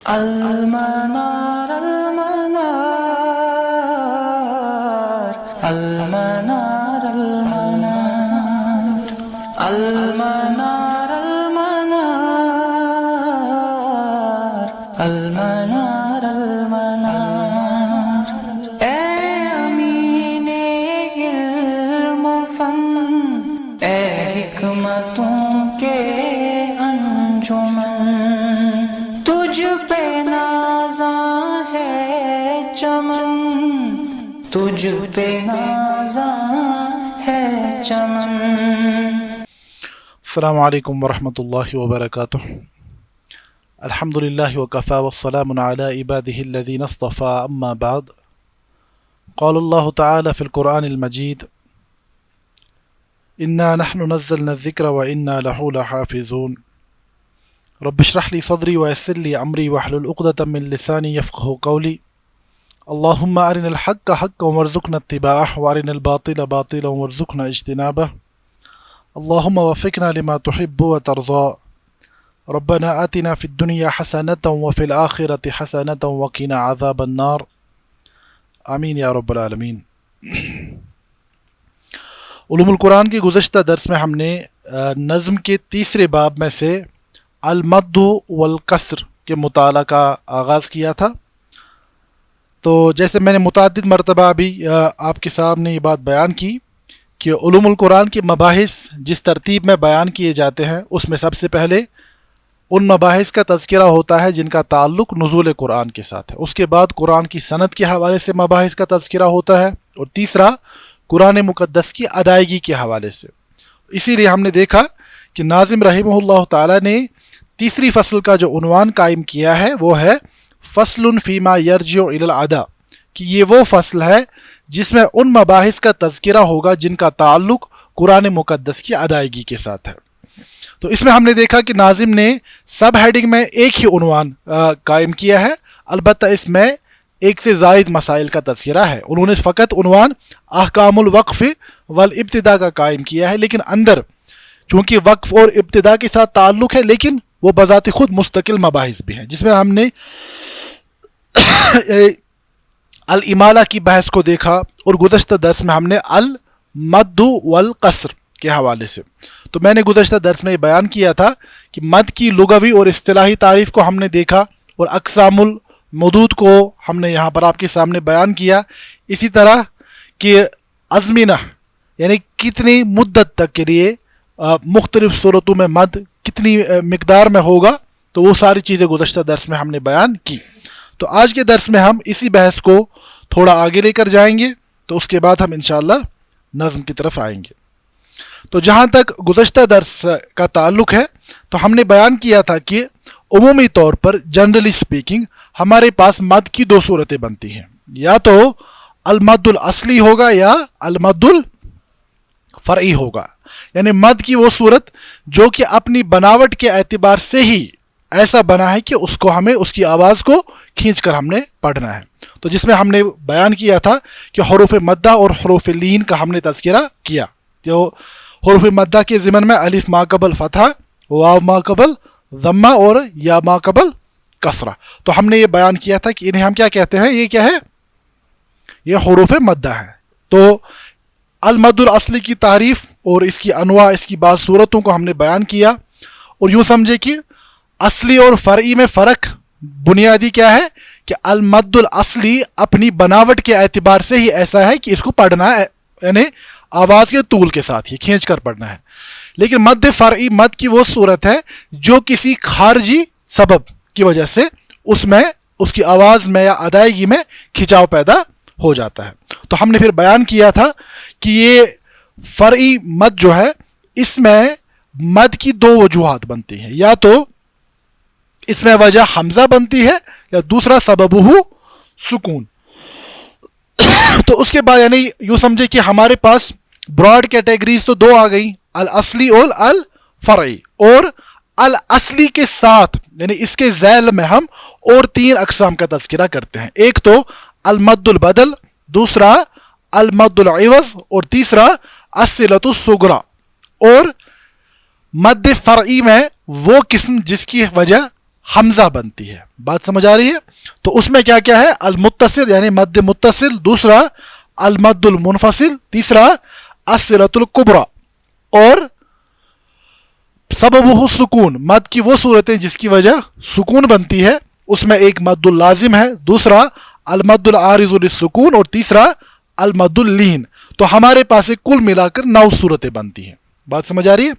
المنار المنار المنار المنار المنار المنار المنار المنار اے امین علم و فن، اے حکمتوں کے انجمن، تجھ پہ نازاں ہے چمن، تجھ پہ نازاں ہے چمن۔ السلام علیکم ورحمۃ اللہ وبرکاتہ۔ الحمد للہ وکفی والسلام علی عبادہ الذین اصطفی، اما بعد، قال اللہ تعالی فی القرآن المجید: انا نحن نزلنا الذکر وانا لہ لحافظون۔ رب اشرح لی صدری ویسر لی امری واحلل عقدۃ من لسانی یفقہوا قولی۔ اللہم ارنا الحق حقا وارزقنا اتباعہ وارنا الباطل باطلا وارزقنا اجتنابہ۔ اللہم وفقنا لما تحب وترضى۔ ربنا آتنا فی الدنیا حسنۃ وفی الآخرۃ حسنۃ وقنا عذاب النار، آمین یا رب العالمین۔ علوم القرآن کے گزشتہ درس میں ہم نے نظم کے تیسرے باب میں سے المد والقصر کے مطالعہ کا آغاز کیا تھا۔ تو جیسے میں نے متعدد مرتبہ ابھی آپ کے سامنے یہ بات بیان کی کہ علوم القرآن کے مباحث جس ترتیب میں بیان کیے جاتے ہیں، اس میں سب سے پہلے ان مباحث کا تذکرہ ہوتا ہے جن کا تعلق نزول قرآن کے ساتھ ہے، اس کے بعد قرآن کی سند کے حوالے سے مباحث کا تذکرہ ہوتا ہے، اور تیسرا قرآن مقدس کی ادائیگی کے حوالے سے۔ اسی لیے ہم نے دیکھا کہ ناظم رحمہ اللہ تعالی نے تیسری فصل کا جو عنوان قائم کیا ہے وہ ہے فصل فیما یرجع الی العدا، کہ یہ وہ فصل ہے جس میں ان مباحث کا تذکرہ ہوگا جن کا تعلق قرآن مقدس کی ادائیگی کے ساتھ ہے۔ تو اس میں ہم نے دیکھا کہ ناظم نے سب ہیڈنگ میں ایک ہی عنوان قائم کیا ہے، البتہ اس میں ایک سے زائد مسائل کا تذکرہ ہے۔ انہوں نے فقط عنوان احکام الوقف والابتداء کا قائم کیا ہے، لیکن اندر چونکہ وقف اور ابتداء کے ساتھ تعلق ہے، لیکن وہ بذات خود مستقل مباحث بھی ہیں، جس میں ہم نے الامالہ کی بحث کو دیکھا، اور گزشتہ درس میں ہم نے المد والقصر کے حوالے سے۔ تو میں نے گزشتہ درس میں یہ بیان کیا تھا کہ مد کی لغوی اور اصطلاحی تعریف کو ہم نے دیکھا، اور اقسام المدود کو ہم نے یہاں پر آپ کے سامنے بیان کیا۔ اسی طرح کہ ازمنہ یعنی کتنی مدت تک کے لیے مختلف صورتوں میں مد کتنی مقدار میں ہوگا، تو وہ ساری چیزیں گزشتہ درس میں ہم نے بیان کی۔ تو آج کے درس میں ہم اسی بحث کو تھوڑا آگے لے کر جائیں گے، تو اس کے بعد ہم انشاءاللہ نظم کی طرف آئیں گے۔ تو جہاں تک گزشتہ درس کا تعلق ہے، تو ہم نے بیان کیا تھا کہ عمومی طور پر جنرلی سپیکنگ ہمارے پاس مد کی دو صورتیں بنتی ہیں، یا تو المد الاصلی ہوگا یا المد الفرعی ہوگا، یعنی مد کی وہ صورت جو کہ اپنی بناوٹ کے اعتبار سے ہی ایسا بنا ہے کہ اس کو ہمیں اس کی آواز کو کھینچ کر ہم نے پڑھنا ہے۔ تو جس میں ہم نے بیان کیا تھا کہ حروف مدہ اور حروف لین کا ہم نے تذکرہ کیا۔ تو حروف مدہ کے ضمن میں الف ما قبل فتحہ، واو ما قبل ضمہ اور یا ما قبل کسرہ۔ تو ہم نے یہ بیان کیا تھا کہ انہیں ہم کیا کہتے ہیں، یہ کیا ہے، یہ حروف مدہ ہے۔ تو المد الاصلی کی تعریف اور اس کی انواع، اس کی بعض صورتوں کو ہم نے بیان کیا، اور یوں سمجھے کہ اصلی اور فرعی میں فرق بنیادی کیا ہے کہ المد الاصلی اپنی بناوٹ کے اعتبار سے ہی ایسا ہے کہ اس کو پڑھنا ہے، یعنی آواز کے طول کے ساتھ ہی کھینچ کر پڑھنا ہے۔ لیکن مد فرعی مد کی وہ صورت ہے جو کسی خارجی سبب کی وجہ سے اس میں، اس کی آواز میں یا ادائیگی میں کھنچاؤ پیدا ہو جاتا ہے۔ تو ہم نے پھر بیان کیا تھا کہ یہ فرعی مد جو ہے، اس میں مد کی دو وجوہات بنتی ہیں، یا تو اس میں وجہ حمزہ بنتی ہے، یا دوسرا سببہ سکون۔ تو اس کے بعد یعنی یوں سمجھے کہ ہمارے پاس براڈ کیٹیگریز تو دو آ گئی، الاصلی اور الفرعی، اور الاصلی کے ساتھ یعنی اس کے ذیل میں ہم اور تین اقسام کا تذکرہ کرتے ہیں۔ ایک تو المد البدل، دوسرا المد العوض، اور تیسرا الصلۃ الصغریٰ۔ اور مد فرعی میں وہ قسم جس کی وجہ حمزہ بنتی ہے. بات سمجھ آ رہی ہے؟ تو اس میں کیا کیا ہے؟ المتصل یعنی مد متصل، دوسرا المد المنفصل، تیسرا الصلۃ الکبریٰ، اور سببہ سکون، مد کی وہ صورتیں جس کی وجہ سکون بنتی ہے، اس میں ایک مد اللازم ہے، دوسرا المد العارض للسکون، اور تیسرا المد اللین. تو ہمارے پاس کل ملا کر 9 صورتیں بنتی ہیں. بات سمجھ آ رہی ہے؟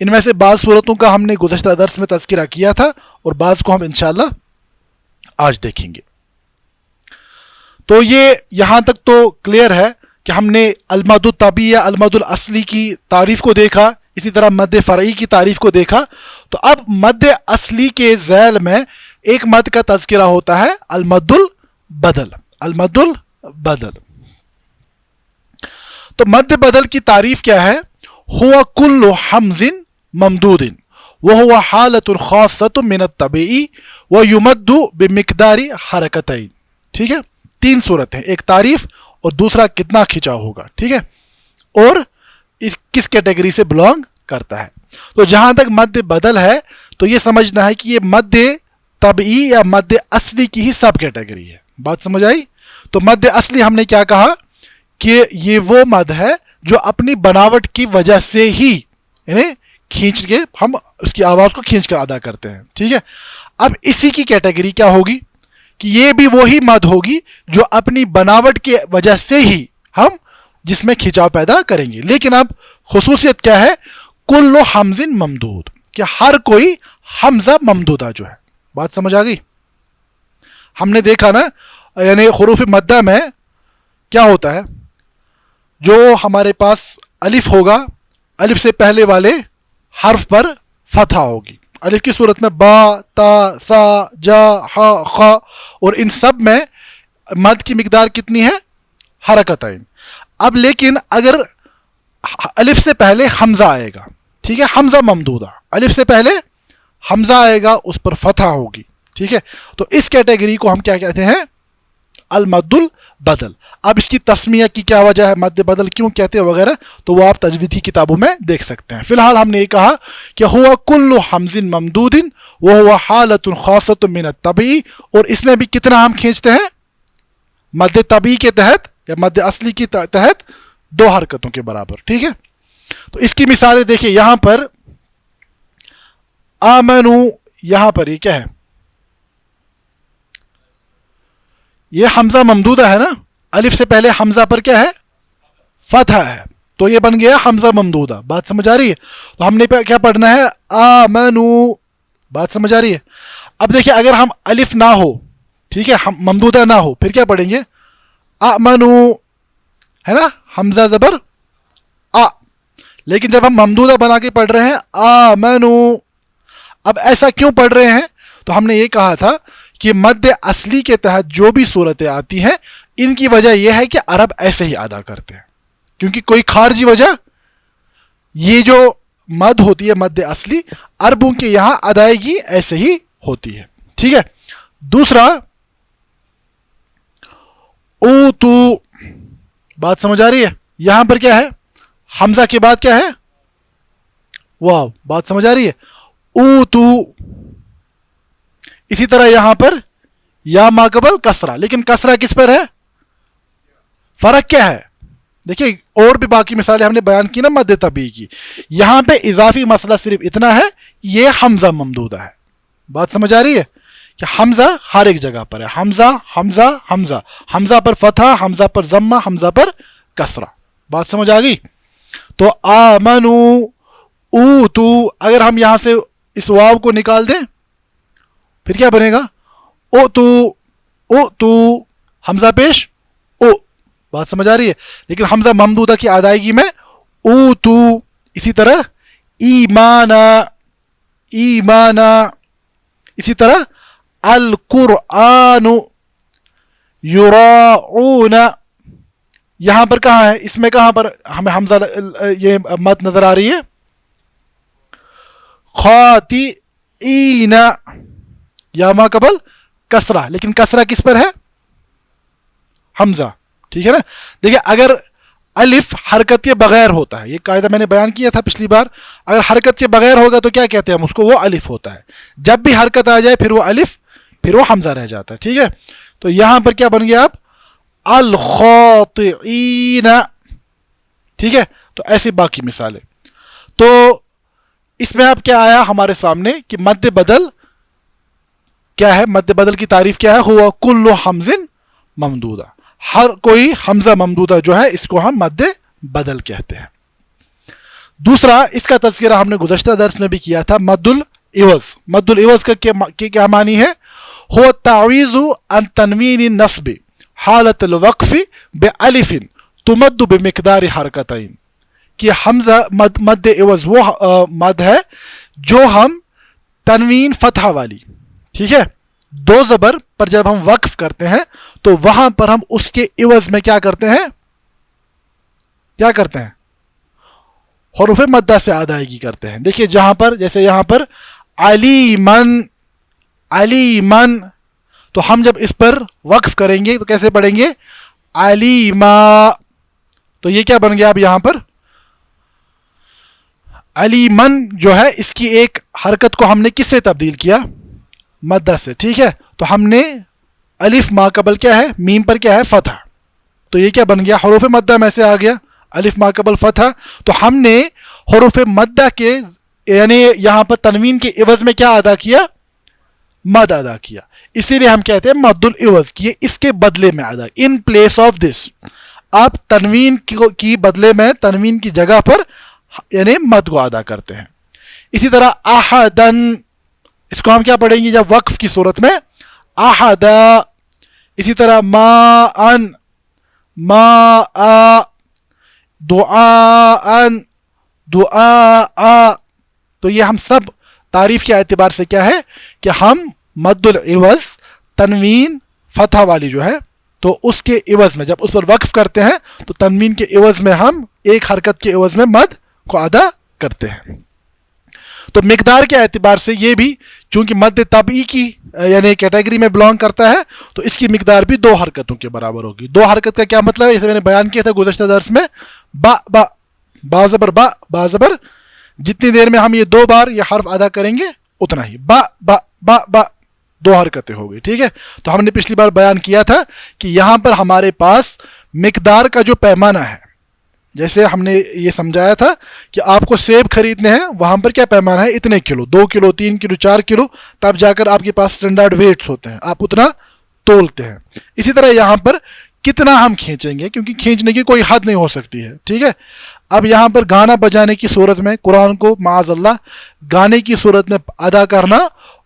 ان میں سے بعض صورتوں کا ہم نے گزشتہ درس میں تذکرہ کیا تھا اور بعض کو ہم انشاءاللہ آج دیکھیں گے. تو یہ یہاں تک تو کلیئر ہے کہ ہم نے المد الطبیعی یا المد الاصلی کی تعریف کو دیکھا، اسی طرح مد فرعی کی تعریف کو دیکھا. تو اب مد اصلی کے ذیل میں ایک مد کا تذکرہ ہوتا ہے المد البدل. المد البدل. تو مد بدل کی تعریف کیا ہے؟ هو كل حمز ممدود وهو حالة خاصة من الطبيعي ويمد بمقدار حركتين. ٹھیک ہے؟ 3 صورت ہیں، ایک تعریف اور دوسرا کتنا کھینچا ہوگا. ٹھیک ہے؟ اور کس کیٹیگری سے بلانگ کرتا ہے. تو جہاں تک مد بدل ہے تو یہ سمجھنا ہے کہ یہ مد طبعی یا مد اصلی کی ہی سب کیٹیگری ہے. بات سمجھ آئی؟ تو مد اصلی ہم نے کیا کہا کہ یہ وہ مد ہے جو اپنی بناوٹ کی وجہ سے ہی یعنی کھینچ کے ہم اس کی آواز کو کھینچ کر ادا کرتے ہیں. ٹھیک ہے؟ اب اسی کی کیٹیگری کیا ہوگی کہ یہ بھی وہی مد ہوگی جو اپنی بناوٹ کی وجہ سے ہی ہم جس میں کھینچاؤ پیدا کریں گے. لیکن اب خصوصیت کیا ہے؟ کل حمز ممدود، کہ ہر کوئی حمزہ ممدودہ جو ہے. بات سمجھ آ گئی؟ ہم نے دیکھا نا یعنی حروف مدہ میں کیا ہوتا ہے؟ جو ہمارے پاس الف ہوگا، الف سے پہلے والے حرف پر فتحہ ہوگی. الف کی صورت میں با، تا، سا، جا، ہا، خا، اور ان سب میں مد کی مقدار کتنی ہے؟ حرکتین. اب لیکن اگر الف سے پہلے حمزہ آئے گا، ٹھیک ہے، حمزہ ممدودہ، الف سے پہلے حمزہ آئے گا، اس پر فتحہ ہوگی. ٹھیک ہے؟ تو اس کیٹیگری کو ہم کیا کہتے ہیں؟ المد البدل. اب اس کی تسمیہ کی کیا وجہ ہے، مد بدل کیوں کہتے ہیں وغیرہ، تو وہ آپ تجوید کی کتابوں میں دیکھ سکتے ہیں. فی الحال ہم نے یہ کہا کہ ہوا کل حمز ممدود وہو حالۃ خاصۃ من الطبیعی، اور اس میں بھی کتنا ہم کھینچتے ہیں؟ مد طبیعی کے تحت یا مد اصلی کے تحت 2 حرکتوں کے برابر. ٹھیک ہے؟ تو اس کی مثالیں دیکھیں. یہاں پر آمنو، یہاں پر یہ کیا ہے؟ یہ حمزہ ممدودہ ہے نا، الف سے پہلے حمزہ پر کیا ہے؟ فتح ہے، تو یہ بن گیا حمزہ ممدودہ. بات سمجھ آ رہی ہے؟ تو ہم نے کیا پڑھنا ہے؟ آمنو. بات سمجھ آ رہی ہے؟ اب دیکھیں اگر ہم الف نہ ہو، ٹھیک ہے، ممدودہ نہ ہو، پھر کیا پڑھیں گے؟ آمنو، ہے نا، حمزہ زبر آ. لیکن جب ہم ممدودہ بنا کے پڑھ رہے ہیں آمنو، اب ایسا کیوں پڑھ رہے ہیں؟ تو ہم نے یہ کہا تھا کہ مد اصلی کے تحت جو بھی صورتیں آتی ہیں ان کی وجہ یہ ہے کہ عرب ایسے ہی ادا کرتے ہیں، کیونکہ کوئی خارجی وجہ، یہ جو مد ہوتی ہے مد اصلی، عربوں کے یہاں ادائیگی ایسے ہی ہوتی ہے. ٹھیک ہے؟ دوسرا او تو. بات سمجھ آ رہی ہے؟ یہاں پر کیا ہے؟ حمزہ کے بعد کیا ہے؟ واو. بات سمجھ آ رہی ہے؟ او تو. اسی طرح یہاں پر یا ما قبل کسرہ، لیکن کسرہ کس پر ہے؟ فرق کیا ہے؟ دیکھیں اور بھی باقی مثالیں ہم نے بیان کی نا مد طبیعی کی. یہاں پہ اضافی مسئلہ صرف اتنا ہے، یہ حمزہ ممدودہ ہے. بات سمجھ آ رہی ہے کہ حمزہ ہر ایک جگہ پر ہے، حمزہ حمزہ حمزہ، حمزہ پر فتح، حمزہ پر ضمہ، حمزہ پر کسرہ. بات سمجھ آ گئی؟ تو آمنو او تو، اگر ہم یہاں سے اس واو کو نکال دیں پھر کیا بنے گا؟ او تو، او تو، حمزہ پیش او. بات سمجھ آ رہی ہے؟ لیکن حمزہ ممدودہ کی ادائیگی میں او تو. اسی طرح ایمانا، ایمانا. اسی طرح القرآن یراعون. یہاں پر کہاں ہے؟ اس میں کہاں پر ہمیں حمزہ یہ مد نظر آ رہی ہے؟ خاطئین، یا ما قبل کسرہ، لیکن کسرہ کس پر ہے؟ حمزہ. ٹھیک ہے نا؟ دیکھیں اگر الف حرکت کے بغیر ہوتا ہے. یہ قاعدہ میں نے بیان کیا تھا پچھلی بار. اگر حرکت کے بغیر ہوگا تو کیا کہتے ہیں ہم اس کو؟ وہ الف ہوتا ہے. جب بھی حرکت آ جائے پھر وہ الف، پھر وہ حمزہ رہ جاتا ہے. ٹھیک ہے، تو یہاں پر کیا بن گیا اب؟ الخاطئین. ٹھیک ہے، تو ایسی باقی مثالیں. تو اس میں اب کیا آیا ہمارے سامنے کہ مد بدل کیا ہے؟ مد بدل کی تعریف کیا ہے؟ ہوا کل حمز ممدودہ، ہر کوئی حمزہ ممدودہ جو ہے اس کو ہم مد بدل کہتے ہیں. دوسرا، اس کا تذکرہ ہم نے گزشتہ درس میں بھی کیا تھا، مد العوض. مد العوض کا کیا معنی ہے؟ ہو تعویض عن تنوین النصب حالت الوقف بالف تمد بمقدار حرکتین. کہ حمزہ مد عوض وہ مد ہے جو ہم تنوین فتحہ والی، ٹھیک ہے، دو زبر پر جب ہم وقف کرتے ہیں تو وہاں پر ہم اس کے عوض میں کیا کرتے ہیں؟ کیا کرتے ہیں؟ حروف مدہ سے ادائیگی کرتے ہیں. دیکھیے جہاں پر، جیسے یہاں پر علیمن، علیمن، تو ہم جب اس پر وقف کریں گے تو کیسے پڑھیں گے؟ علیما. تو یہ کیا بن گیا اب یہاں پر؟ علیمن جو ہے اس کی ایک حرکت کو ہم نے کس سے تبدیل کیا؟ مدہ سے. ٹھیک ہے، تو ہم نے الف ما قبل کیا ہے؟ میم پر کیا ہے؟ فتح. تو یہ کیا بن گیا؟ حروف مدہ میں سے آ گیا الف ما قبل فتح. تو ہم نے حروف مدہ کے یعنی یہاں پر تنوین کے عوض میں کیا ادا کیا؟ مد ادا کیا. اسی لیے ہم کہتے ہیں مد العوض کی اس کے بدلے میں ادا، ان پلیس آف دس. آپ تنوین کی بدلے میں، تنوین کی جگہ پر یعنی مد کو ادا کرتے ہیں. اسی طرح احدن، اس کو ہم کیا پڑھیں گے جب وقف کی صورت میں؟ احدا. اسی طرح ما ان، ما آ، دعا ان، دعا. تو یہ ہم سب تعریف کے اعتبار سے کیا ہے کہ ہم مد العوض تنوین فتح والی جو ہے تو اس کے عوض میں جب اس پر وقف کرتے ہیں تو تنوین کے عوض میں ہم ایک حرکت کے عوض میں مد کو ادا کرتے ہیں. تو مقدار کے اعتبار سے یہ بھی چونکہ مد طبعی کی یعنی کیٹیگری میں بلانگ کرتا ہے تو اس کی مقدار بھی دو حرکتوں کے برابر ہوگی. دو حرکت کا کیا مطلب ہے؟ اسے میں نے بیان کیا تھا گزشتہ درس میں. با با، با زبر با، با زبر، جتنی دیر میں ہم یہ دو بار یہ حرف ادا کریں گے اتنا ہی. با با با با، دو حرکتیں ہو گئی. ٹھیک ہے، تو ہم نے پچھلی بار بیان کیا تھا کہ یہاں پر ہمارے پاس مقدار کا جو پیمانہ ہے، جیسے ہم نے یہ سمجھایا تھا کہ آپ کو سیب خریدنے ہیں، وہاں پر کیا پیمانہ ہے؟ اتنے کلو، 2 کلو، 3 کلو، 4 کلو، تب جا کر آپ کے پاس سٹینڈرڈ ویٹس ہوتے ہیں، آپ اتنا تولتے ہیں. اسی طرح یہاں پر کتنا ہم کھینچیں گے، کیونکہ کھینچنے کی کوئی حد نہیں ہو سکتی ہے. ٹھیک ہے، اب یہاں پر گانا بجانے کی صورت میں قرآن کو معاذ اللہ گانے کی صورت میں ادا کرنا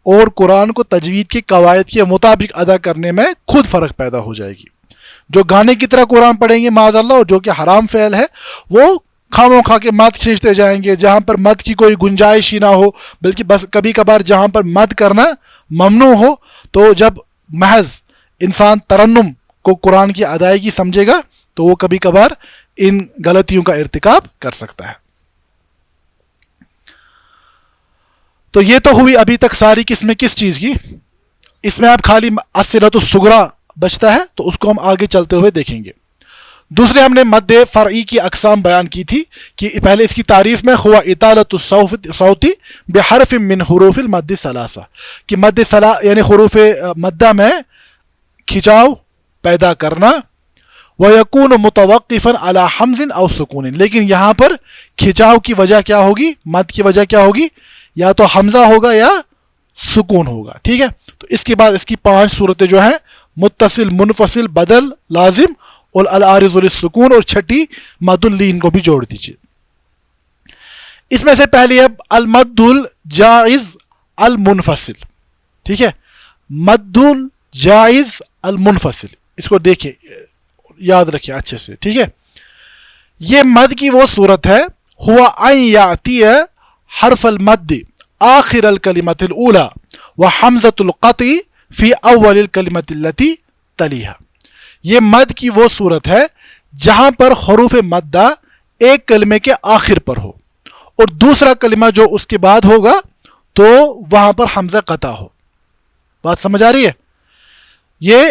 اور قرآن کو تجوید کے قواعد کے مطابق ادا کرنے میں خود فرق پیدا ہو جائے گی. جو گانے کی طرح قرآن پڑھیں گے معاذ اللہ، اور جو کہ حرام فعل ہے، وہ خاموں کھا کے مد کھینچتے جائیں گے جہاں پر مد کی کوئی گنجائش ہی نہ ہو، بلکہ بس کبھی کبھار جہاں پر مد کرنا ممنوع ہو تو جب محض انسان ترنم کو قرآن کی ادائیگی سمجھے گا تو وہ کبھی کبھار ان غلطیوں کا ارتکاب کر سکتا ہے. تو یہ تو ہوئی ابھی تک ساری قسمیں کس چیز کی. اس میں اب خالی الصلۃ الصغریٰ بچتا ہے تو اس کو ہم آگے چلتے ہوئے دیکھیں گے. دوسرے ہم نے مد فرعی کی اقسام بیان کی تھی کہ پہلے اس کی تعریف میں ہوا اطالۃ الصوت بحرف من حروف المد ثلاثہ، کہ مد یعنی حروف مدہ میں کھچاؤ پیدا کرنا. وَيَكُونُ مُتَوَقِّفًا عَلَى حَمْزٍ أَوْ سُكُونٍ، لیکن یہاں پر کھچاؤ کی وجہ کیا ہوگی؟ مد کی وجہ کیا ہوگی؟ یا تو حمزہ ہوگا یا سکون ہوگا. ٹھیک ہے، تو اس کے بعد اس کی 5 صورتیں جو ہیں متصل، منفصل، بدل، لازم اور العارض للسکون، اور چھٹی مد اللین کو بھی جوڑ دیجیے. اس میں سے پہلی ہے المد الجائز المنفصل. ٹھیک ہے، مد الجائز المنفصل، اس کو دیکھیں، یاد رکھیں اچھے سے. ٹھیک ہے، یہ مد کی وہ صورت ہے ہوا ان یاتی حرف المد آخر الکلمۃ الاولی وحمزۃ القطع فی اول الکلمۃ التی تلیہا. یہ مد کی وہ صورت ہے جہاں پر حروف مدہ ایک کلمے کے آخر پر ہو اور دوسرا کلمہ جو اس کے بعد ہوگا تو وہاں پر حمزہ قطع ہو. بات سمجھ آ رہی ہے؟ یہ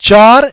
4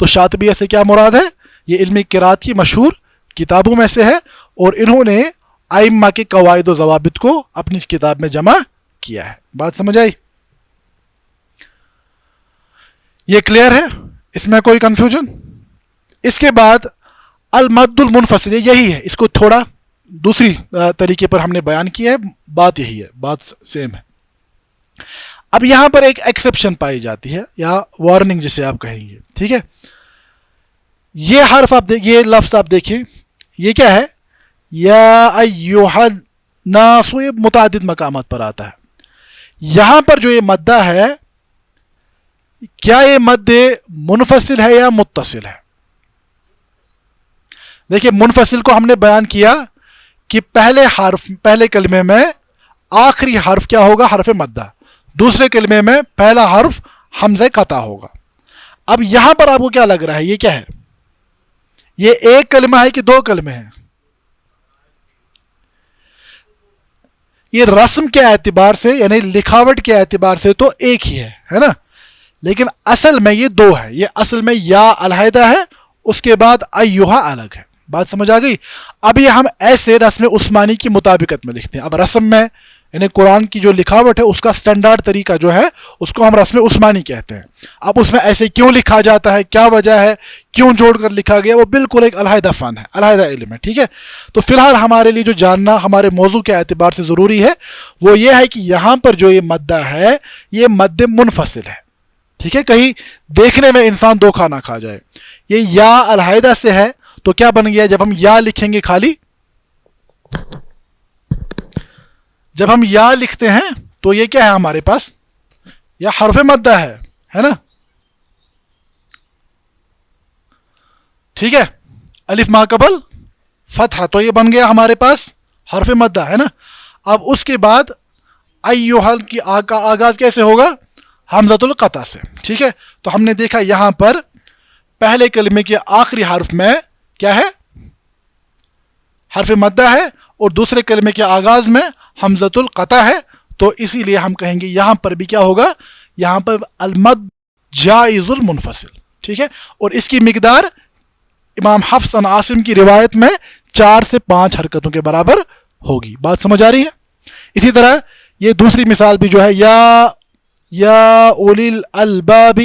تو شاطبیہ سے کیا مراد ہے؟ یہ علم قرات کی مشہور کتابوں میں سے ہے اور انہوں نے ائمہ کے قواعد و ضوابط کو اپنی اس کتاب میں جمع کیا ہے. بات سمجھ آئی؟ یہ کلیئر ہے؟ اس میں کوئی کنفیوژن؟ اس کے بعد المد المنفصل یہی ہے، اس کو تھوڑا دوسری طریقے پر ہم نے بیان کیا ہے، بات یہی ہے، بات سیم ہے. اب یہاں پر ایک ایکسیپشن پائی جاتی ہے یا وارننگ جسے آپ کہیں گے. ٹھیک ہے، یہ حرف آپ یہ لفظ آپ دیکھیں، یہ کیا ہے؟ یا ایھا الناس، یہ متعدد مقامات پر آتا ہے. یہاں پر جو یہ مدہ ہے، کیا یہ مد منفصل ہے یا متصل ہے؟ دیکھیں منفصل کو ہم نے بیان کیا کہ پہلے کلمے میں آخری حرف کیا ہوگا؟ حرف مدہ. دوسرے کلمے میں پہلا حرف حمزہ قطع ہوگا. اب یہاں پر آپ کو کیا لگ رہا ہے؟ یہ کیا ہے؟ یہ ایک کلمہ ہے کہ دو کلمے ہیں؟ یہ رسم کے اعتبار سے یعنی لکھاوٹ کے اعتبار سے تو ایک ہی ہے نا، لیکن اصل میں یہ دو ہے. یہ اصل میں یا علیحدہ ہے، اس کے بعد ایھا الگ ہے. بات سمجھ آ گئی؟ اب یہ ہم ایسے رسم عثمانی کی مطابقت میں لکھتے ہیں. اب رسم میں یعنی قرآن کی جو لکھاوٹ ہے اس کا سٹینڈرڈ طریقہ جو ہے اس کو ہم رسم عثمانی کہتے ہیں. اب اس میں ایسے کیوں لکھا جاتا ہے، کیا وجہ ہے، کیوں جوڑ کر لکھا گیا، وہ بالکل ایک علیحدہ فن ہے، علیحدہ علم ہے. ٹھیک ہے، تو فی الحال ہمارے لیے جو جاننا ہمارے موضوع کے اعتبار سے ضروری ہے وہ یہ ہے کہ یہاں پر جو یہ مدہ ہے یہ مد منفصل ہے. ٹھیک ہے، کہیں دیکھنے میں انسان دھوکہ نہ کھا جائے. یہ یا علیحدہ سے ہے تو کیا بن گیا؟ جب ہم یا لکھیں گے خالی، جب ہم یا لکھتے ہیں تو یہ کیا ہے ہمارے پاس؟ یا حرف مدہ ہے نا. ٹھیک ہے، الف ما قبل فتحہ، تو یہ بن گیا ہمارے پاس حرف مدہ ہے نا. اب اس کے بعد ایھا کی آغاز کیسے ہوگا؟ حمزۃ القطع سے. ٹھیک ہے، تو ہم نے دیکھا یہاں پر پہلے کلمے کے آخری حرف میں کیا ہے؟ حرف مدہ ہے، اور دوسرے کلمے کے آغاز میں حمزۃ القطع ہے. تو اسی لیے ہم کہیں گے یہاں پر بھی کیا ہوگا؟ یہاں پر المد جائز المنفصل. ٹھیک ہے، اور اس کی مقدار امام حفص عن عاصم کی روایت میں 4 سے 5 حرکتوں کے برابر ہوگی. بات سمجھ آ رہی ہے؟ اسی طرح یہ دوسری مثال بھی جو ہے یا اولی الالباب،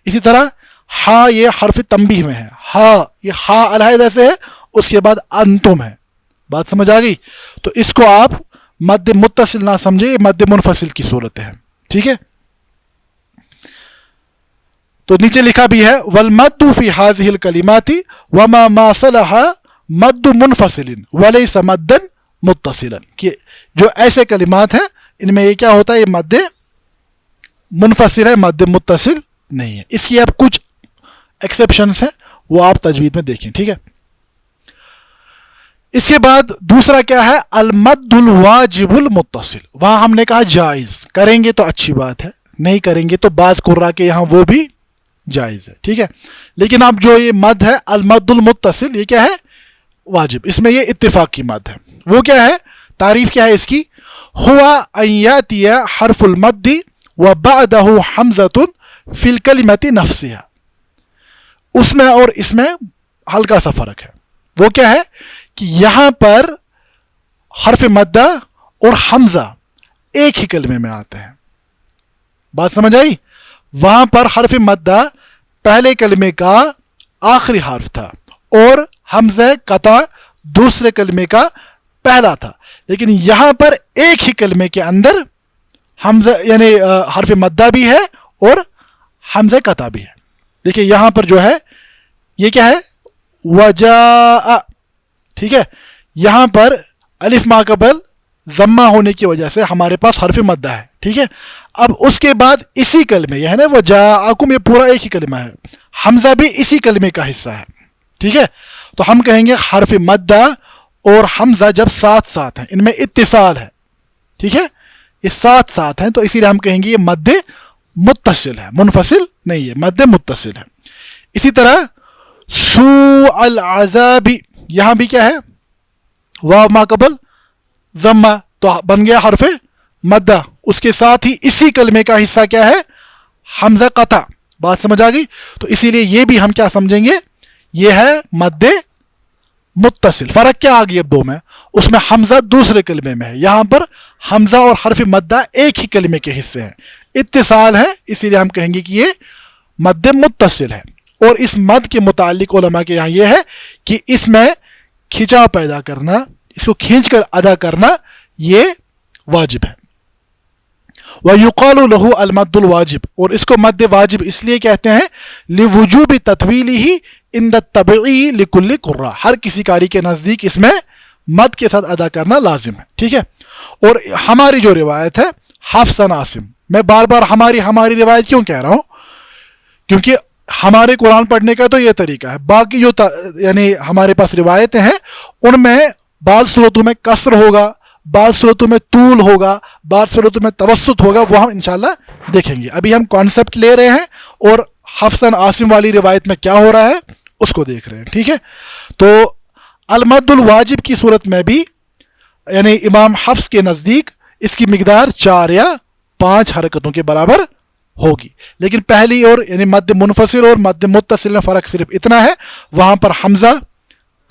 اسی طرح ہا یہ حرف تنبیہ میں ہے، ہا یہ ہا علیحدہ سے ہے، اس کے بعد انتم ہے. بات سمجھ آ گئی؟ تو اس کو آپ مد متصل نہ سمجھے، یہ مد منفصل کی صورت ہے. ٹھیک ہے، تو نیچے لکھا بھی ہے والمد فی هذه الکلمات وما ما صلح مد منفصل وليس مدا متصلا، کہ جو ایسے کلمات ہیں ان میں یہ کیا ہوتا ہے؟ یہ مد منفصل ہے، مد متصل نہیں ہے. اس کی اب کچھ ایکسیپشنس ہیں، وہ آپ تجوید میں دیکھیں. ٹھیک ہے، اس کے بعد دوسرا کیا ہے؟ المد الواجب المتصل. وہاں ہم نے کہا جائز، کریں گے تو اچھی بات ہے، نہیں کریں گے تو بعض قراء کے یہاں وہ بھی جائز ہے. ٹھیک ہے، لیکن اب جو یہ مد ہے المد المتصل، یہ کیا ہے؟ واجب. اس میں یہ اتفاق کی مد ہے. وہ کیا ہے؟ تعریف کیا ہے اس کی؟ ہوا ان یاتی حرف المد وبعدہ حمزۃ فی الکلمۃ نفسها. اس میں اور اس میں ہلکا سا فرق ہے. وہ کیا ہے کہ یہاں پر حرف مدہ اور حمزہ ایک ہی کلمے میں آتے ہیں. بات سمجھ آئی؟ وہاں پر حرف مدہ پہلے کلمے کا آخری حرف تھا اور حمزہ قطع دوسرے کلمے کا پہلا تھا، لیکن یہاں پر ایک ہی کلمے کے اندر حمزہ یعنی حرف مدہ بھی ہے اور حمزہ قطع بھی ہے. دیکھیں یہاں پر جو ہے یہ کیا ہے؟ وجاء. ٹھیک ہے، یہاں پر الف ما قبل ضمہ ہونے کی وجہ سے ہمارے پاس حرف مدہ ہے. ٹھیک ہے، اب اس کے بعد اسی کلمے یہ ہے نا وجاءکم، یہ پورا ایک ہی کلمہ ہے، حمزہ بھی اسی کلمے کا حصہ ہے. ٹھیک ہے، تو ہم کہیں گے حرف مدہ اور حمزہ جب ساتھ ساتھ ہیں، ان میں اتصال ہے. ٹھیک ہے، یہ ساتھ ساتھ ہیں، تو اسی لیے ہم کہیں گے یہ مد متصل ہے، منفصل نہیں ہے، مد متصل ہے. اسی طرح سوء العذاب، یہاں بھی کیا ہے؟ واو ما قبل ضمہ، تو بن گیا حرف مدہ، اس کے ساتھ ہی اسی کلمے کا حصہ کیا ہے؟ حمزہ قطع. بات سمجھ آ گئی؟ تو اسی لیے یہ بھی ہم کیا سمجھیں گے، یہ ہے مد متصل. فرق کیا آ گئی اب دو میں، اس میں حمزہ دوسرے کلمے میں ہے، یہاں پر حمزہ اور حرف مدہ ایک ہی کلمے کے حصے ہیں، اتصال ہے، اسی لیے ہم کہیں گے کہ یہ مد متصل ہے. اور اس مد کے متعلق علماء کے یہاں یہ ہے کہ اس میں کھنچاؤ پیدا کرنا، اس کو کھینچ کر ادا کرنا یہ واجب ہے. وَيُقَالُ لَهُ الْمَدُّ الْوَاجِب، اور اس کو مد واجب اس لیے کہتے ہیں لِوُجُوبِ تَطْوِيلِهِ عِنْدَ الطَّبْعِي لِكُلِّ قُرَّةٍ، ہر کسی قاری کے نزدیک اس میں مد کے ساتھ ادا کرنا لازم ہے. ٹھیک ہے. اور ہماری جو روایت ہے حفص عن عاصم، میں بار بار ہماری روایت کیوں کہہ رہا ہوں، کیونکہ ہمارے قرآن پڑھنے کا تو یہ طریقہ ہے. باقی جو یعنی ہمارے پاس روایتیں ہیں ان میں بعض صورتوں میں کسر ہوگا، بعض صورتوں میں طول ہوگا، بعض صورتوں میں توسط ہوگا، وہ ہم انشاءاللہ دیکھیں گے. ابھی ہم کانسیپٹ لے رہے ہیں اور حفص عن عاصم والی روایت میں کیا ہو رہا ہے اس کو دیکھ رہے ہیں. ٹھیک ہے. تو المد الواجب کی صورت میں بھی یعنی امام حفص کے نزدیک اس کی مقدار 4 یا 5 حرکتوں کے برابر ہوگی. لیکن پہلی اور یعنی مد منفصل اور مد متصل میں فرق صرف اتنا ہے، وہاں پر حمزہ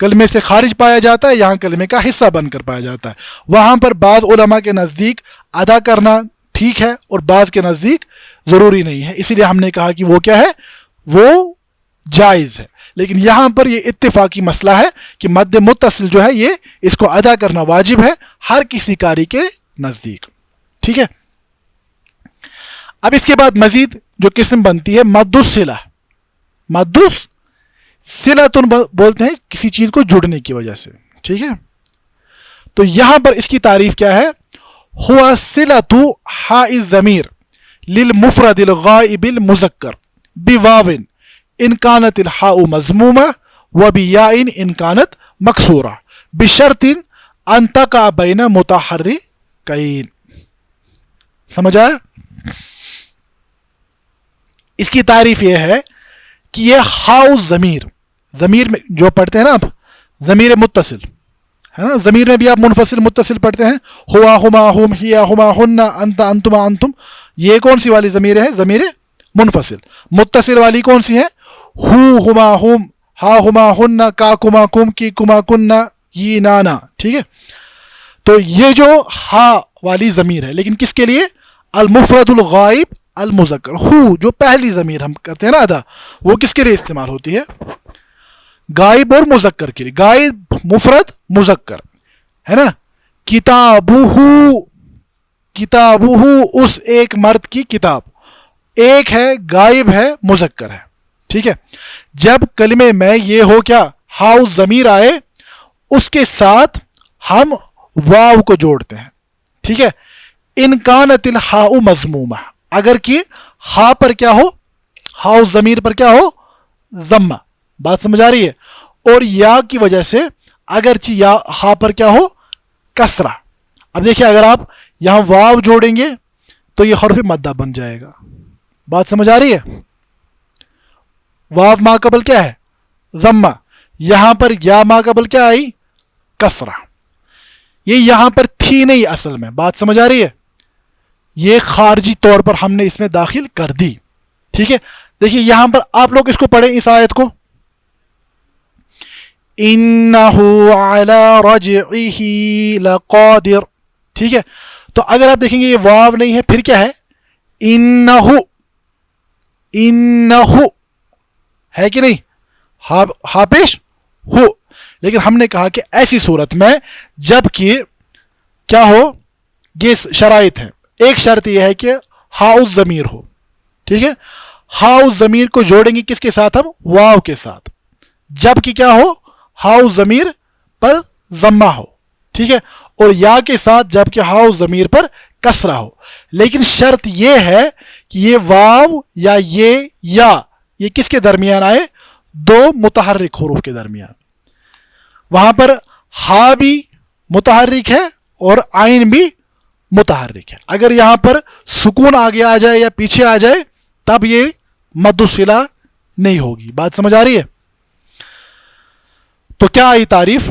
کلمے سے خارج پایا جاتا ہے، یہاں کلمے کا حصہ بن کر پایا جاتا ہے. وہاں پر بعض علماء کے نزدیک ادا کرنا ٹھیک ہے اور بعض کے نزدیک ضروری نہیں ہے، اسی لیے ہم نے کہا کہ وہ کیا ہے، وہ جائز ہے. لیکن یہاں پر یہ اتفاقی مسئلہ ہے کہ مد متصل جو ہے یہ اس کو ادا کرنا واجب ہے ہر کسی قاری کے نزدیک. ٹھیک ہے. اب اس کے بعد مزید جو قسم بنتی ہے مد الصلہ. مد صلۃ بولتے ہیں کسی چیز کو جڑنے کی وجہ سے. ٹھیک ہے. تو یہاں پر اس کی تعریف کیا ہے، ہوا صلۃ حاء الضمیر للمفرد الغائب المذکر بواو ان كانت الحاء مضمومہ وبیاء ان كانت مکسورہ بشرط ان تقع بین متحرکین. سمجھ آیا؟ اس کی تعریف یہ ہے کہ یہ ہاؤ ضمیر میں جو پڑھتے ہیں نا آپ، ضمیر متصل ہے نا، ضمیر میں بھی آپ منفصل متصل پڑھتے ہیں، ہوا ہما ہم ہیا ہما ہن انت انتما انتم، یہ کون سی والی ضمیر ہے، ضمیر منفصل. متصل والی کون سی ہے، ہو ہما ہم ہا ہما ہن کا کما کم کی کما کننا یہ نانا. ٹھیک ہے. تو یہ جو ہا والی ضمیر ہے لیکن کس کے لیے، المفرد الغائب المذکر. ہو جو پہلی ضمیر ہم کرتے ہیں نا ادا، وہ کس کے لیے استعمال ہوتی ہے، غائب اور مذکر کے لیے. غائب مفرد مذکر ہے نا. کتابہ اس ایک مرد کی کتاب، ایک ہے غائب ہے مذکر ہے. ٹھیک ہے. جب کلمے میں یہ ہو کیا، ہاؤ ضمیر آئے، اس کے ساتھ ہم واو کو جوڑتے ہیں. ٹھیک ہے. ان کانت الحاء مضمومہ، اگر کہ ہا پر کیا ہو، ہاؤ ضمیر پر کیا ہو، ضمہ. بات سمجھ آ رہی ہے. اور یا کی وجہ سے اگرچہ یا ہا پر کیا ہو، کسرہ. اب دیکھیں اگر آپ یہاں واو جوڑیں گے تو یہ حرف مدہ بن جائے گا. بات سمجھ آ رہی ہے. واو ما قبل کیا ہے، ضمہ. یہاں پر یا ما قبل کیا آئی، کسرہ. یہ یہاں پر تھی نہیں اصل میں. بات سمجھ آ رہی ہے. یہ خارجی طور پر ہم نے اس میں داخل کر دی. ٹھیک ہے. دیکھیے یہاں پر آپ لوگ اس کو پڑھیں، اس آیت کو، انہو علی رجعہ لقادر. ٹھیک ہے. تو اگر آپ دیکھیں گے یہ واو نہیں ہے، پھر کیا ہے، انہو ہے کہ نہیں، ہا پیش ہو. لیکن ہم نے کہا کہ ایسی صورت میں جب کہ کیا ہو، یہ شرائط ہیں. ایک شرط یہ ہے کہ ہاؤ ضمیر ہو. ٹھیک ہے. ہاؤ ضمیر کو جوڑیں گے کس کے ساتھ، ہم واو کے ساتھ. جب کہ کیا ہو، ہاؤ ضمیر پر ضمہ ہو. ٹھیک ہے. اور یا کے ساتھ جب کہ ہاؤ ضمیر پر کسرہ ہو. لیکن شرط یہ ہے کہ یہ واو یا یہ کس کے درمیان آئے، دو متحرک حروف کے درمیان. وہاں پر ہا بھی متحرک ہے اور عین بھی متحرک ہے. اگر یہاں پر سکون آگے آ جائے یا پیچھے آ جائے تب یہ مد الصلہ نہیں ہوگی. بات سمجھ آ رہی ہے. تو کیا آئی تعریف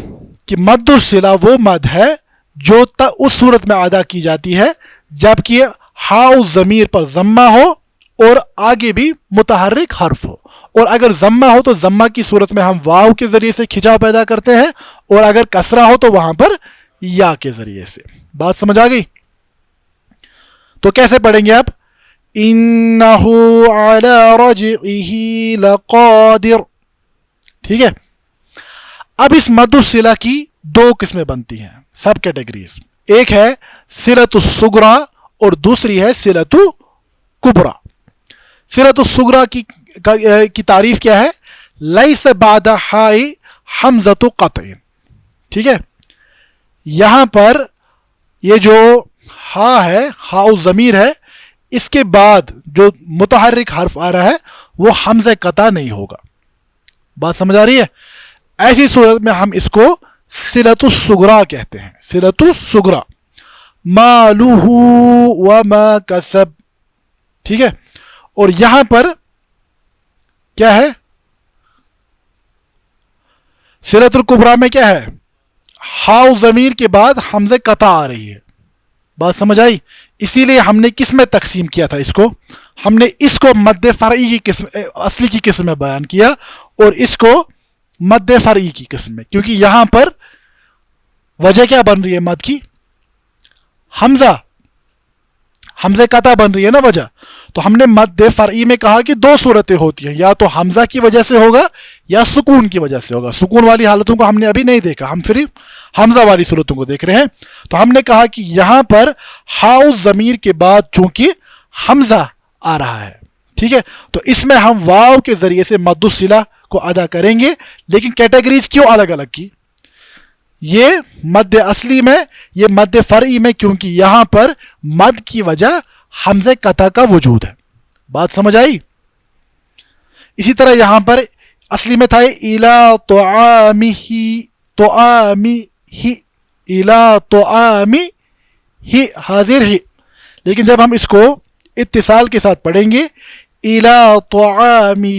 کہ مد الصلہ وہ مد ہے جو اس صورت میں ادا کی جاتی ہے جب کہ ہاؤ ضمیر پر ضمہ ہو اور آگے بھی متحرک حرف ہو، اور اگر ضمہ ہو تو ضمہ کی صورت میں ہم واو کے ذریعے سے کھچاؤ پیدا کرتے ہیں، اور اگر کسرہ ہو تو وہاں پر یا کے ذریعے سے۔ بات سمجھ آ گئی؟ تو کیسے پڑھیں گے آپ؟ انہو علی رجعہ لقادر، ٹھیک ہے۔ اب اس مد الصلہ کی دو قسمیں بنتی ہیں، سب کیٹیگریز، ایک ہے صلۃ الصغریٰ اور دوسری ہے صلۃ کبریٰ۔ صلۃ الصغریٰ کی تعریف کیا ہے؟ لیس بعد حاء حمزۃ قطع، ٹھیک ہے۔ یہاں پر یہ جو ہا ہے، ہاء الضمیر ہے، اس کے بعد جو متحرک حرف آ رہا ہے وہ حمزہ قطع نہیں ہوگا۔ بات سمجھ آ رہی ہے؟ ایسی صورت میں ہم اس کو صلۃ الصغریٰ کہتے ہیں، صلۃ الصغریٰ، مالہ وما کسب، ٹھیک ہے۔ اور یہاں پر کیا ہے؟ صلۃ الکبریٰ میں کیا ہے؟ ہاء ضمیر کے بعد حمزہ قطع آ رہی ہے۔ بات سمجھ آئی؟ اسی لیے ہم نے کس میں تقسیم کیا تھا اس کو؟ ہم نے اس کو مد فرعی کی قسم، اصلی کی قسم میں بیان کیا، اور اس کو مد فرعی کی قسم میں، کیونکہ یہاں پر وجہ کیا بن رہی ہے مد کی؟ حمزہ قطع بن رہی ہے نا وجہ۔ تو ہم نے مد فرعی میں کہا کہ دو صورتیں ہوتی ہیں، یا تو حمزہ کی وجہ سے ہوگا یا سکون کی وجہ سے ہوگا۔ سکون والی حالتوں کو ہم نے ابھی نہیں دیکھا، ہم صرف حمزہ والی صورتوں کو دیکھ رہے ہیں۔ تو ہم نے کہا کہ یہاں پر ہاء ضمیر کے بعد چونکہ حمزہ آ رہا ہے، ٹھیک ہے، تو اس میں ہم واو کے ذریعے سے مد الصلہ کو ادا کریں گے۔ لیکن کیٹیگریز کیوں الگ الگ کی؟ یہ مد اصلی میں، یہ مد فرعی میں، کیونکہ یہاں پر مد کی وجہ حمزہ قطع کا وجود ہے۔ بات سمجھ آئی؟ اسی طرح یہاں پر اصلی میں تھا اِلیٰ طعامہ، اِلیٰ طعامہ حاضر ہی، لیکن جب ہم اس کو اتصال کے ساتھ پڑھیں گے اِلیٰ طعامہ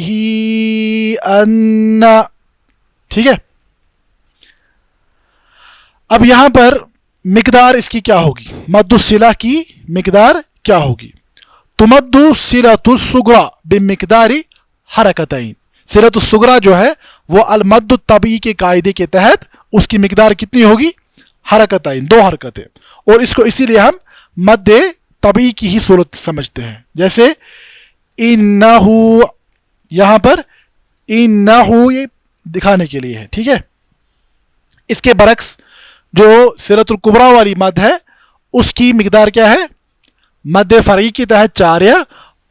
انا، ٹھیک ہے۔ اب یہاں پر مقدار اس کی کیا ہوگی؟ مد الصلہ کی مقدار کیا ہوگی؟ تمد صلۃ الصغریٰ بمقدار حرکتین، صلۃ الصغریٰ جو ہے وہ المد الطبیعی کے قاعدے کے تحت اس کی مقدار کتنی ہوگی؟ حرکتین، دو حرکتیں، اور اس کو اسی لیے ہم مد طبیعی کی ہی صورت سمجھتے ہیں۔ جیسے انہو، یہاں پر انہو یہ دکھانے کے لیے ہے، ٹھیک ہے۔ اس کے برعکس جو صلۃ الکبریٰ والی مد ہے اس کی مقدار کیا ہے؟ مد فرعی کے تحت 4 یا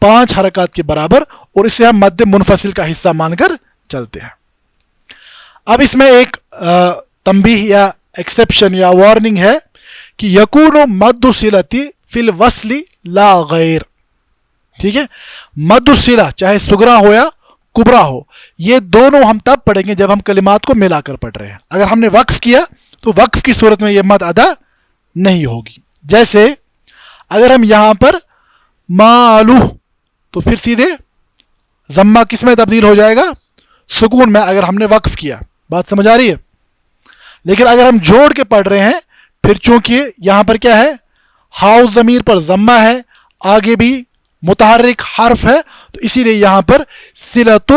5 حرکات کے برابر، اور اسے ہم مد منفصل کا حصہ مان کر چلتے ہیں۔ اب اس میں ایک تنبیہ یا ایکسیپشن یا وارننگ ہے کہ یکون مد الصلۃ فی الوصل لا غیر، ٹھیک ہے۔ مد الصلہ چاہے صغریٰ ہو یا کبریٰ ہو، یہ دونوں ہم تب پڑھیں گے جب ہم کلمات کو ملا کر پڑھ رہے ہیں۔ اگر ہم نے وقف کیا تو وقف کی صورت میں یہ مد ادا نہیں ہوگی۔ جیسے اگر ہم یہاں پر مالہ، تو پھر سیدھے ضمہ کس میں تبدیل ہو جائے گا؟ سکون میں، اگر ہم نے وقف کیا۔ بات سمجھ آ رہی ہے؟ لیکن اگر ہم جوڑ کے پڑھ رہے ہیں، پھر چونکہ یہاں پر کیا ہے؟ ہاء ضمیر پر ضمہ ہے، آگے بھی متحرک حرف ہے، تو اسی لیے یہاں پر صلۃ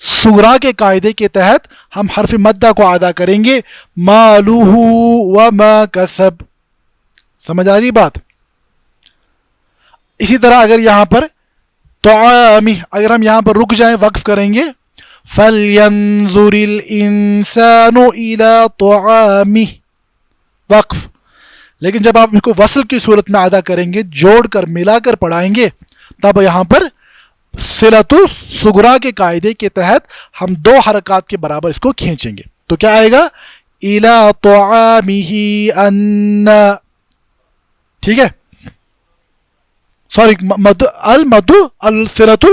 صغریٰ کے قاعدے کے تحت ہم حرف مدہ کو ادا کریں گے، مالہ وما کسب۔ سمجھ آ رہی بات؟ اسی طرح اگر یہاں پر طعامہ، اگر ہم یہاں پر رک جائیں، وقف کریں گے، فَلْيَنْظُرِ الْإِنسَانُ إِلَىٰ طَعَامِهِ، وقف۔ لیکن جب آپ اس کو وصل کی صورت میں ادا کریں گے، جوڑ کر ملا کر پڑھائیں گے، تب یہاں پر صلۃ الصغریٰ کے قاعدے کے تحت ہم 2 حرکات کے برابر اس کو کھینچیں گے، تو کیا آئے گا؟ إِلَىٰ طَعَامِهِ أَنَّ، ٹھیک ہے۔ سوری، المد الصلۃ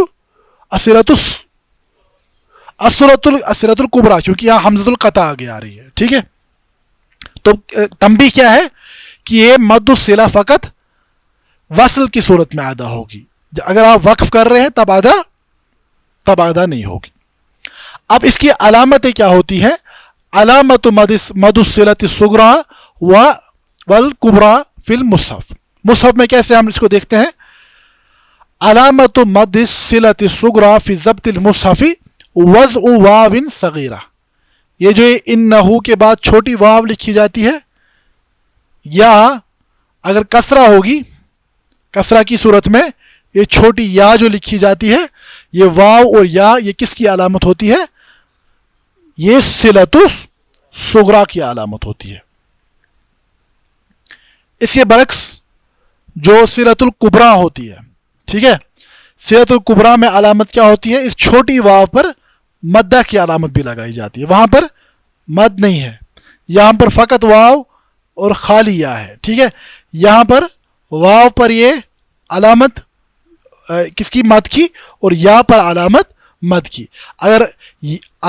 الکبریٰ، کیونکہ یہاں حمزۃ القطع آگے آ رہی ہے، ٹھیک ہے۔ تو تنبیہ کیا ہے کہ یہ مد الصلہ فقط وصل کی صورت میں ادا ہوگی، اگر آپ وقف کر رہے ہیں تب ادا نہیں ہوگی۔ اب اس کی علامتیں کیا ہوتی ہیں؟ علامت مد الصلۃ الصغریٰ والکبریٰ فی المصحف، مصحف میں کیسے ہم اس کو دیکھتے ہیں؟ علامت مد الصلۃ الصغریٰ فی ضبط المصحف وضع واو صغیرہ. یہ جو انہو کے بعد چھوٹی واو لکھی جاتی ہے، یا اگر کسرہ ہوگی، کسرہ کی صورت میں یہ چھوٹی یا جو لکھی جاتی ہے، یہ واو اور یا یہ کس کی علامت ہوتی ہے؟ یہ صلۃ الصغریٰ کی علامت ہوتی ہے. اس کے برعکس جو صلۃ الکبریٰ ہوتی ہے، ٹھیک ہے، صلۃ الکبریٰ میں علامت کیا ہوتی ہے؟ اس چھوٹی واو پر مدہ کی علامت بھی لگائی جاتی ہے. وہاں پر مد نہیں ہے، یہاں پر فقط واو اور خالی یا ہے. ٹھیک ہے، یہاں پر واو پر یہ علامت کس کی؟ مد کی، اور یا پر علامت مد کی. اگر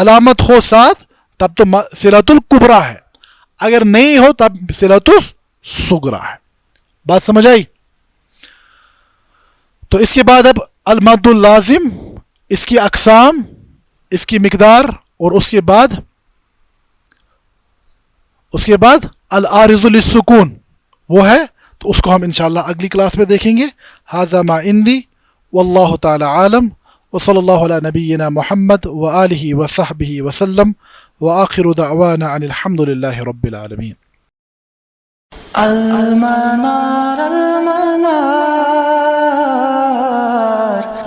علامت ہو ساتھ تب تو صلۃ الکبریٰ ہے، اگر نہیں ہو تب صلۃ الصغریٰ ہے. بات سمجھ آئی؟ تو اس کے بعد اب المد اللازم، اس کی اقسام، اس کی مقدار، اور اس کے بعد العارض للسکون وہ ہے. تو اس کو ہم انشاءاللہ اگلی کلاس میں دیکھیں گے. ھذا ما عندی واللہ تعالی عالم، وصلی اللہ علی نبینا محمد وآلہ وصحبہ وسلم، وآخر دعوانا ان الحمد للہ رب العالمین. المنار المنار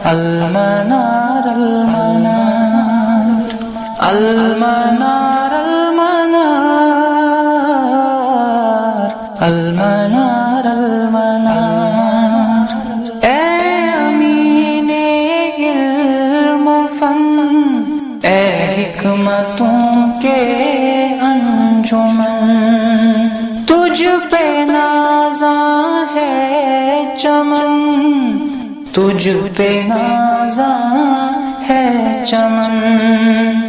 المنار المنار المنار المنار المنار المنار. اے امین علم و فن، اے حکمتوں کے انجمن، تجھ پہ نازاں ہے چمن، تجھ پہ نازاں ہے چمن.